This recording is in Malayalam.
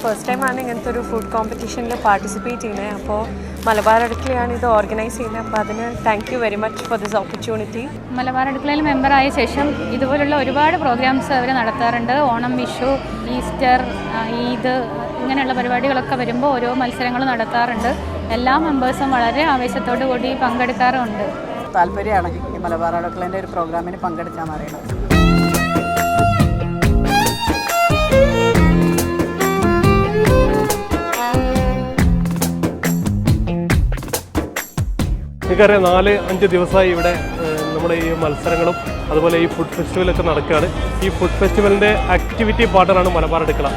ഫസ്റ്റ് ടൈമാണ് ഇങ്ങനത്തെ ഒരു ഫുഡ് കോമ്പറ്റീഷനിൽ പാർട്ടിസിപ്പേറ്റ് ചെയ്യുന്നത്. അപ്പോൾ മലബാർ അടുക്കളയാണ് ഇത് ഓർഗനൈസ് ചെയ്യുന്നത്. അപ്പോൾ അതിന് thank you very much for this opportunity. Malabar അടുക്കളയിൽ മെമ്പറായ ശേഷം ഇതുപോലുള്ള ഒരുപാട് പ്രോഗ്രാംസ് അവർ നടത്താറുണ്ട്. ഓണം, വിഷു, ഈസ്റ്റർ, ഈദ് ഇങ്ങനെയുള്ള പരിപാടികളൊക്കെ വരുമ്പോൾ ഓരോ മത്സരങ്ങൾ നടത്താറുണ്ട്. എല്ലാ മെമ്പേഴ്സും വളരെ ആവേശത്തോടു കൂടി പങ്കെടുക്കാറുമുണ്ട്. താല്പര്യമാണ് ഈ മലബാർ അടുക്കളേൻ്റെ ഒരു പ്രോഗ്രാമിന് പങ്കെടുക്കാൻ അറിയണം. എനിക്കറിയാം 4-5 ദിവസമായി ഇവിടെ നമ്മുടെ ഈ മത്സരങ്ങളും അതുപോലെ ഈ ഫുഡ് ഫെസ്റ്റിവലൊക്കെ നടക്കുകയാണ്. ഈ ഫുഡ് ഫെസ്റ്റിവലിൻ്റെ ആക്ടിവിറ്റി പാർട്ണറാണ് മലബാർ അടുക്കള.